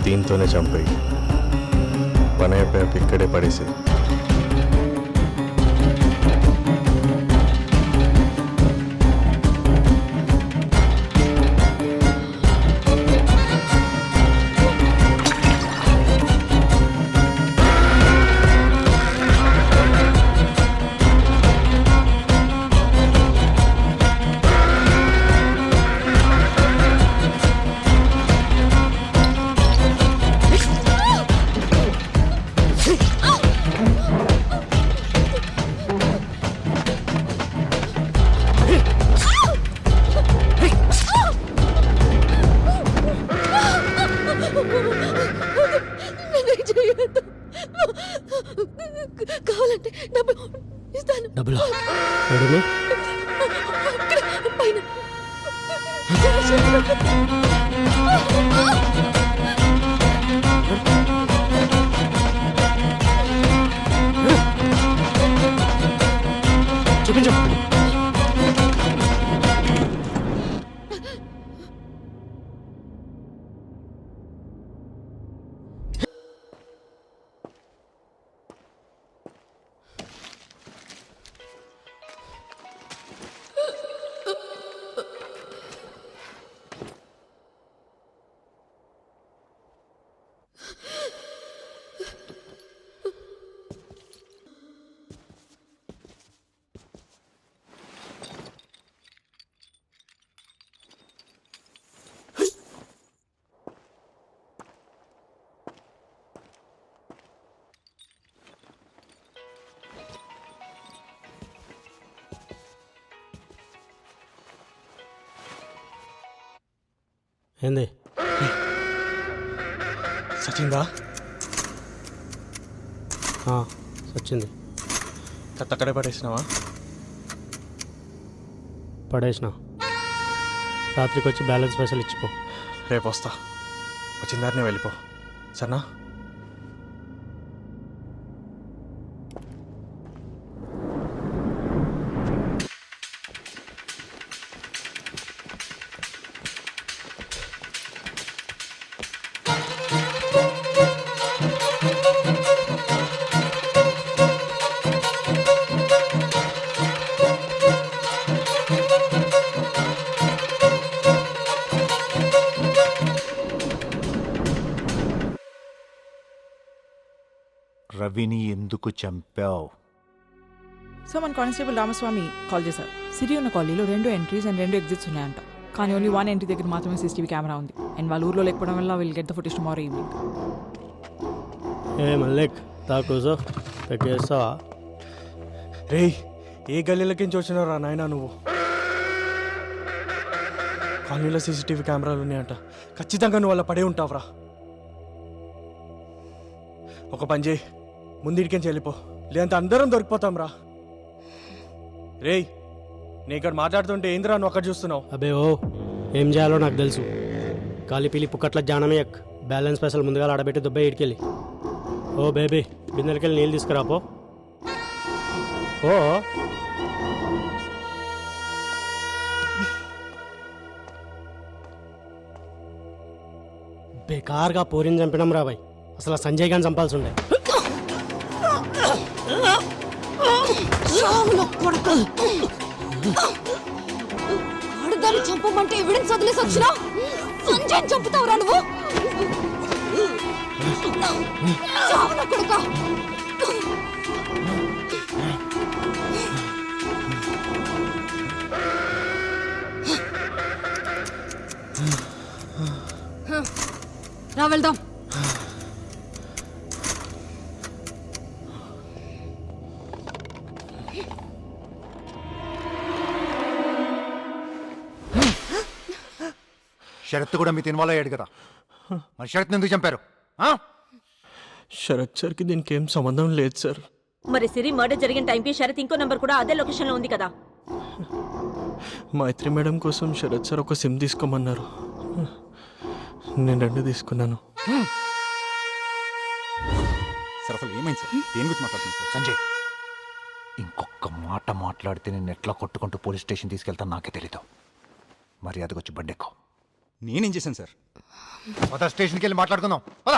దీంతోనే చంపేయి. పని అయిపోయాక ఇక్కడే పడేసి. కావాలంటే డబ్బులు ఇస్తాను. డబ్బులా? పైన చూపించు. ఏంది సచిందా? వచ్చింది. అక్కడే పడేసినావా? పడేసిన. రాత్రికి వచ్చి బ్యాలెన్స్ పైసలు ఇచ్చిపో. రేపు వస్తా. వచ్చిందారనే వెళ్ళిపో సరేనా? రవిని ఎందుకు చంపావు? సో మన కానిస్టేబుల్ రామస్వామి కాల్ చేశారు. సిరి ఉన్న కాలనీలో 2 ఎంట్రీస్ అండ్ 2 ఎగ్జిట్స్ ఉన్నాయంట. కానీ ఓన్లీ 1 ఎంట్రీ దగ్గర మాత్రమే సీసీటీవీ కెమెరా ఉంది. అండ్ వాళ్ళ ఊర్లో లేకపోవడం వల్ల will get the footage tomorrow evening. ఏ మల్లేక్ తాకోసో తగ్గేస్తావా? రేయ్, ఏ గల్లీలకించి వచ్చినావు రా నాయనా నువ్వు? కాలనీలో సీసీటీవీ కెమెరాలు ఉన్నాయంట. ఖచ్చితంగా నువ్వు అలా పడే ఉంటావురా. ఒక పని చేయి, ముందిడికెంచి వెళ్ళిపో, లేదంటే అందరం దొరికిపోతాం రా. రేయ్, నేను ఇక్కడ మాట్లాడుతుంటే ఏందిరా నువ్వు అక్కడ చూస్తున్నావు? అబే ఓ, ఏం చేయాలో నాకు తెలుసు. కాలి పీలి పుక్కట్ల జానమయ్యక్ బ్యాలెన్స్ పైసలు ముందుగా ఆడబెట్టి దుబ్బే ఇడికెళ్ళి. ఓ బేబీ, బిందెలకెళ్ళి నీళ్ళు తీసుకురాపో. ఓ బేకార్గా పోరిని చంపినాం రా బాయ్. అసలు సంజయ్ గారిని చంపాల్సి ఉండే. ఆడదాన్ని చంపమంటే ఎవిడెన్స్ వదిలేసి వచ్చినా సంజయ్ చంపుతావురా నువ్వు? చావున కొడుకా. రా వెళ్దాం. శరత్ కూడా మీతో ఇన్వాల్వ్ అయ్యాడు కదా, మరి శరత్ని ఎందుకు చంపారు? శరత్ సార్కి దీనికి ఏం సంబంధం లేదు సార్. మరి సిరి మర్డర్ జరిగిన టైంకి శరత్ ఇంకో నంబర్ కూడా అదే లొకేషన్లో ఉంది కదా. మైత్రి మేడం కోసం శరత్ సార్ ఒక సిమ్ తీసుకోమన్నారు. నేను 2 తీసుకున్నాను. సార్ అసలు ఏమైంది సార్? దేని గురించి మాట్లాడుతుంది సార్? సంజయ్, ఇంకొక మాట మాట్లాడితే నేను ఎట్లా కొట్టుకుంటూ పోలీస్ స్టేషన్ తీసుకెళ్తాను నాకే తెలీదు. మర్యాదకు వచ్చి బండెక్కో. నేనేం చేశాను సార్? పద స్టేషన్కి వెళ్ళి మాట్లాడుకుందాం పద.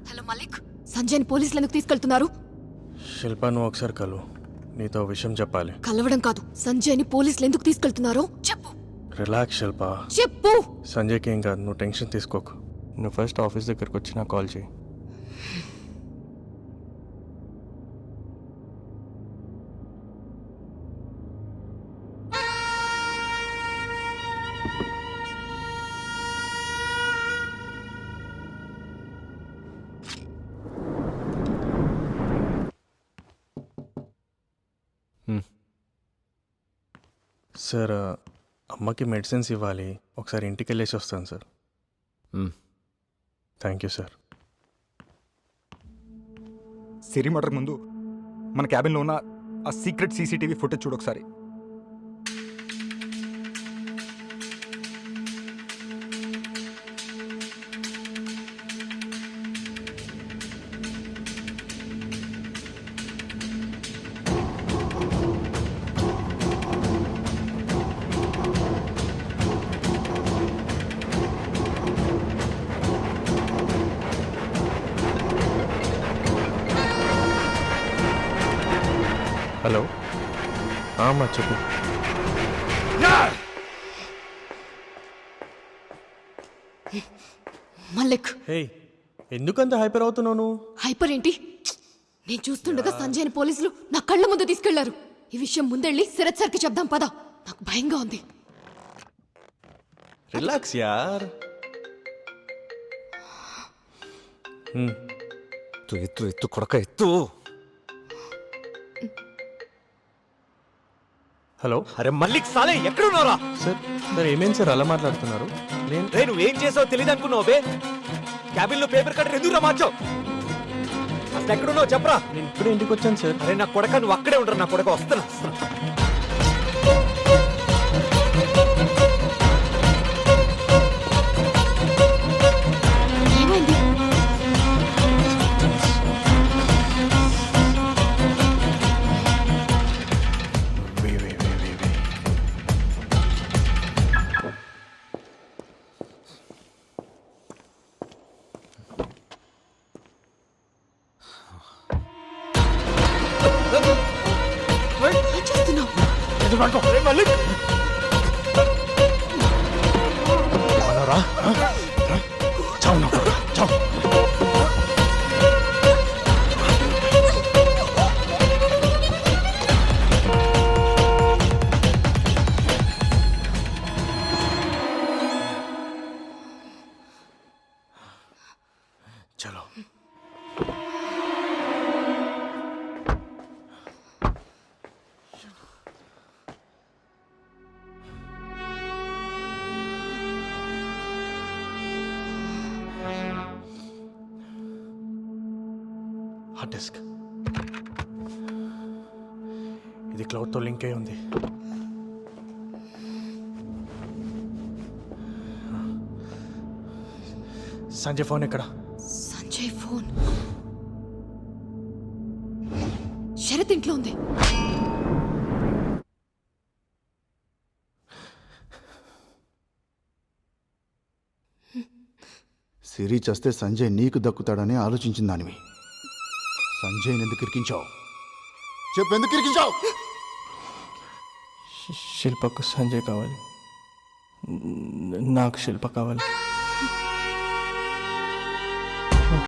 హలో మలిక్, సంజయ్ని పోలీసులు ఎందుకు తీసుకెళ్తున్నారు? శిల్ప నువ్వు ఒకసారి కలు, నీతో విషయం చెప్పాలి. కలవడం కాదు, సంజయ్ని పోలీసులు ఎందుకు తీసుకెళ్తున్నారో చెప్పు. రిలాక్స్ శిల్ప, చెప్పు. సంజయ్కి ఏం కాదు, నువ్వు టెన్షన్ తీసుకోకు. నువ్వు ఫస్ట్ ఆఫీస్ దగ్గరకు వచ్చి నాకు కాల్ చేయి. సార్, అమ్మకి మెడిసిన్స్ ఇవ్వాలి, ఒకసారి ఇంటికి వెళ్ళేసి వస్తాను sir. Thank you sir. Siri murder ముందు మన క్యాబిన్లో ఉన్న ఆ సీక్రెట్ సీసీటీవీ ఫుటేజ్ చూడు ఒకసారి. హలో, అమ్మా చెప్పు. మలిక్, హే, ఎందుకంత హైపర్ అవుతున్నావు నువ్వు? హైపర్ ఏంటి? నేను చూస్తుండగా సంజయ్ని పోలీసులు నా కళ్ళ ముందు తీసుకెళ్లారు. ఈ విషయం ముందెళ్ళి శరత్ సార్కి చెప్దాం పద. నాకు భయంగా ఉంది. రిలాక్స్ యార్. ఎత్తు ఎత్తు ఎత్తు కొడక ఎత్తు. హలో అరే మల్లిక్ సాలే ఎక్కడున్నారా? సార్, సార్ ఏమేం సార్ అలా మాట్లాడుతున్నారు? నేను రే నువ్వేం చేసావు తెలియదు అనుకున్నావు బే. క్యాబిన్ లో పేపర్ కట్టర్ ఎందుకు మార్చావు? అసలు ఎక్కడున్నావు చెప్పరా? నేను ఇప్పుడే ఇంటికి వచ్చాను సార్. అరే నా కొడక నువ్వు అక్కడే ఉండరు. నా కొడక వస్తున్నా. ఏమైంది? ఏం చేస్తున్నావు? అరే మల్లిక్ చలో. హార్డ్ డిస్క్ ఇది క్లౌడ్తో లింక్ అయి ఉంది. సంజయ్ ఫోన్ ఎక్కడ? సంజయ్ ఫోన్ శరత్ ఇంట్లో ఉంది. సిరి చస్తే సంజయ్ నీకు దక్కుతాడని ఆలోచించిన దానివి. సంజయ్ ఎందుకు ఇరికించావు? చెప్పు, ఎందుకు ఇరికించావు? శిల్పకు సంజయ్ కావాలి, నాకు శిల్ప కావాలి.